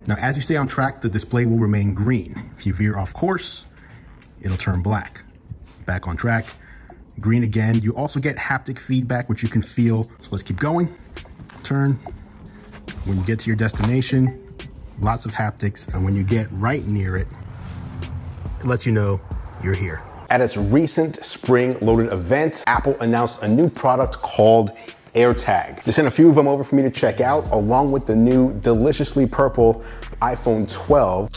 Now, as you stay on track, the display will remain green. If you veer off course, it'll turn black. Back on track, green again. You also get haptic feedback, which you can feel. So let's keep going. Turn. When you get to your destination, lots of haptics. And when you get right near it, it lets you know you're here. At its recent spring-loaded event, Apple announced a new product called AirTag. They sent a few of them over for me to check out, along with the new deliciously purple iPhone 12.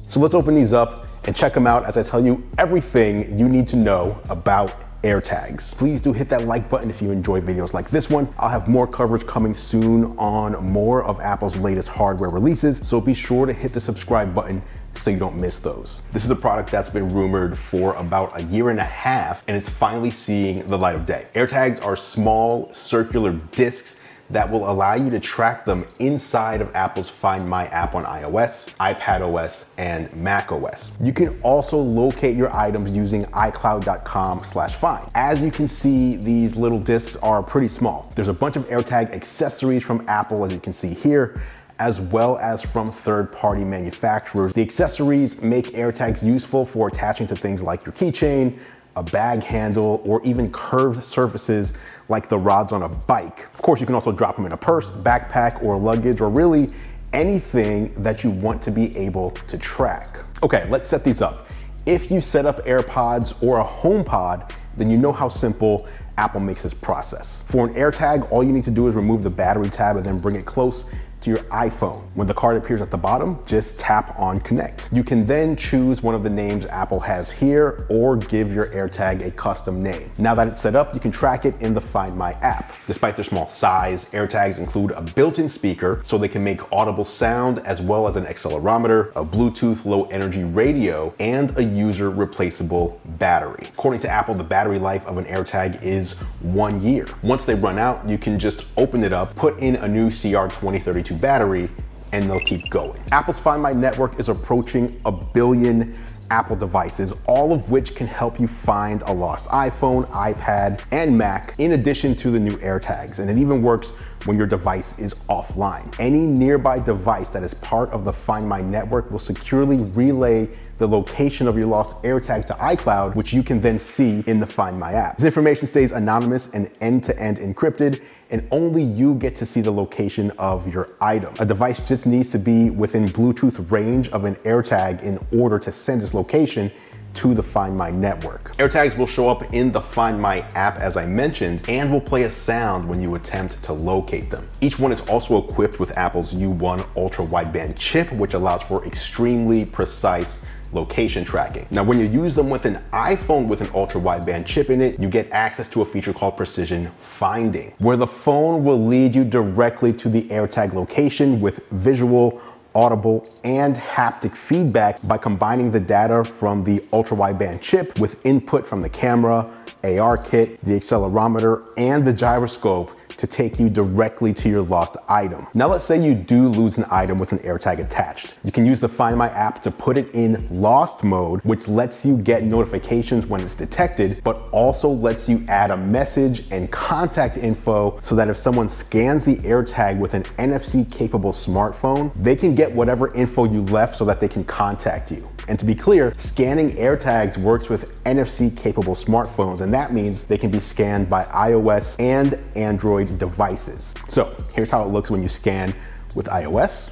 So let's open these up and check them out as I tell you everything you need to know about AirTags. Please do hit that like button if you enjoy videos like this one. I'll have more coverage coming soon on more of Apple's latest hardware releases, so be sure to hit the subscribe button so you don't miss those. This is a product that's been rumored for about a year and a half, and it's finally seeing the light of day. AirTags are small circular discs that will allow you to track them inside of Apple's Find My app on iOS, iPadOS, and macOS. You can also locate your items using iCloud.com/find. As you can see, these little discs are pretty small. There's a bunch of AirTag accessories from Apple, as you can see here, as well as from third-party manufacturers. The accessories make AirTags useful for attaching to things like your keychain, a bag handle, or even curved surfaces like the rods on a bike. Of course, you can also drop them in a purse, backpack, or luggage, or really anything that you want to be able to track. Okay, let's set these up. If you set up AirPods or a HomePod, then you know how simple Apple makes this process. For an AirTag, all you need to do is remove the battery tab and then bring it close to your iPhone. When the card appears at the bottom, just tap on connect. You can then choose one of the names Apple has here or give your AirTag a custom name. Now that it's set up, you can track it in the Find My app. Despite their small size, AirTags include a built-in speaker so they can make audible sound, as well as an accelerometer, a Bluetooth low energy radio, and a user replaceable battery. According to Apple, the battery life of an AirTag is 1 year. Once they run out, you can just open it up, put in a new CR2032 battery, and they'll keep going. Apple's Find My network is approaching 1 billion Apple devices, all of which can help you find a lost iPhone, iPad, and Mac, in addition to the new AirTags. And it even works when your device is offline. Any nearby device that is part of the Find My network will securely relay the location of your lost AirTag to iCloud, which you can then see in the Find My app. This information stays anonymous and end-to-end encrypted, and only you get to see the location of your item. A device just needs to be within Bluetooth range of an AirTag in order to send its location to the Find My network. AirTags will show up in the Find My app, as I mentioned, and will play a sound when you attempt to locate them. Each one is also equipped with Apple's U1 Ultra Wideband chip, which allows for extremely precise location tracking. Now, when you use them with an iPhone with an ultra wideband chip in it, you get access to a feature called precision finding, where the phone will lead you directly to the AirTag location with visual, audible, and haptic feedback by combining the data from the ultra wideband chip with input from the camera, AR kit, the accelerometer, and the gyroscope to take you directly to your lost item. Now let's say you do lose an item with an AirTag attached. You can use the Find My app to put it in lost mode, which lets you get notifications when it's detected, but also lets you add a message and contact info so that if someone scans the AirTag with an NFC capable smartphone, they can get whatever info you left so that they can contact you. And to be clear, scanning AirTags works with NFC capable smartphones, and that means they can be scanned by iOS and Android devices. So here's how it looks when you scan with iOS,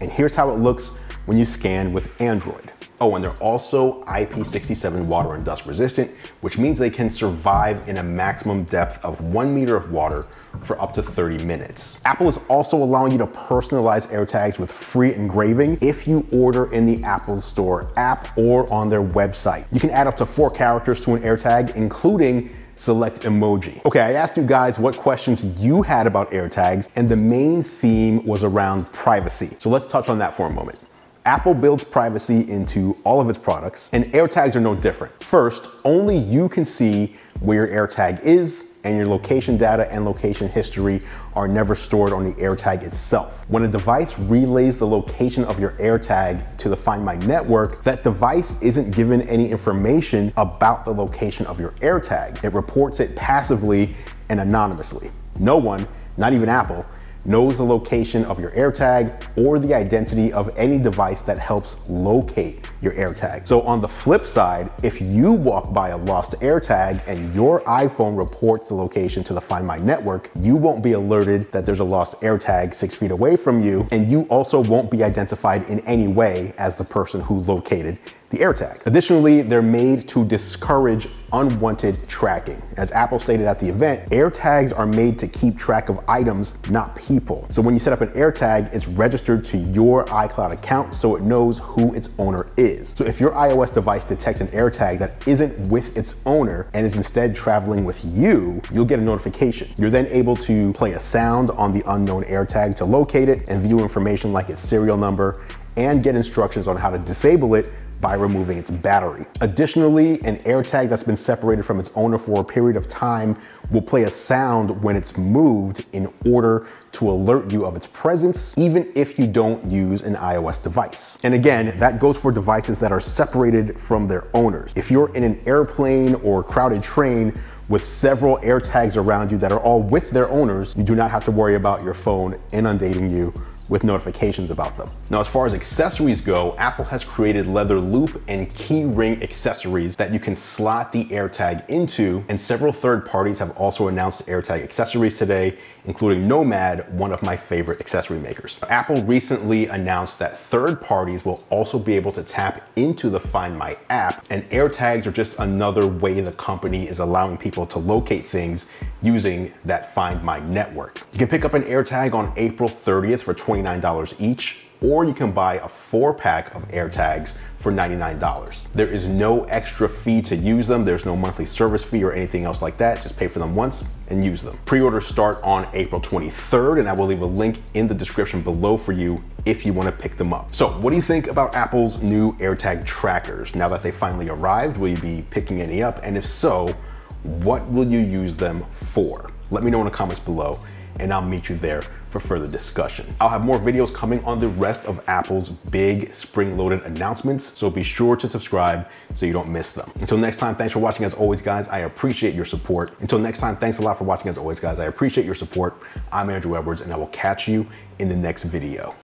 and here's how it looks when you scan with Android. Oh, and they're also IP67 water and dust resistant, which means they can survive in a maximum depth of 1 meter of water for up to 30 minutes. Apple is also allowing you to personalize AirTags with free engraving if you order in the Apple Store app or on their website. You can add up to 4 characters to an AirTag, including select emoji. Okay, I asked you guys what questions you had about AirTags, and the main theme was around privacy. So let's touch on that for a moment. Apple builds privacy into all of its products, and AirTags are no different. First, only you can see where your AirTag is and your location data and location history are never stored on the AirTag itself. When a device relays the location of your AirTag to the Find My network, that device isn't given any information about the location of your AirTag. It reports it passively and anonymously. No one, not even Apple, knows the location of your AirTag or the identity of any device that helps locate your AirTag. So on the flip side, if you walk by a lost AirTag and your iPhone reports the location to the Find My network, you won't be alerted that there's a lost AirTag 6 feet away from you, and you also won't be identified in any way as the person who located the AirTag. Additionally, they're made to discourage unwanted tracking. As Apple stated at the event, AirTags are made to keep track of items, not people. So when you set up an AirTag, it's registered to your iCloud account so it knows who its owner is. So if your iOS device detects an AirTag that isn't with its owner and is instead traveling with you, you'll get a notification. You're then able to play a sound on the unknown AirTag to locate it and view information like its serial number and get instructions on how to disable it by removing its battery. Additionally, an AirTag that's been separated from its owner for a period of time will play a sound when it's moved in order to alert you of its presence, even if you don't use an iOS device. And again, that goes for devices that are separated from their owners. If you're in an airplane or crowded train with several AirTags around you that are all with their owners, you do not have to worry about your phone inundating you with notifications about them. Now, as far as accessories go, Apple has created leather loop and key ring accessories that you can slot the AirTag into, and several third parties have also announced AirTag accessories today, including Nomad, one of my favorite accessory makers. Apple recently announced that third parties will also be able to tap into the Find My app, and AirTags are just another way the company is allowing people to locate things using that Find My network. You can pick up an AirTag on April 30th for $29 each, or you can buy a 4-pack of AirTags for $99. There is no extra fee to use them. There's no monthly service fee or anything else like that. Just pay for them once and use them. Pre-orders start on April 23rd, and I will leave a link in the description below for you if you want to pick them up. So what do you think about Apple's new AirTag trackers? Now that they finally arrived, will you be picking any up? And if so, what will you use them for? Let me know in the comments below, and I'll meet you there for further discussion. I'll have more videos coming on the rest of Apple's big spring-loaded announcements, so be sure to subscribe so you don't miss them. Until next time, thanks for watching as always, guys. I appreciate your support. Until next time, thanks a lot for watching as always, guys. I appreciate your support. I'm Andrew Edwards, and I will catch you in the next video.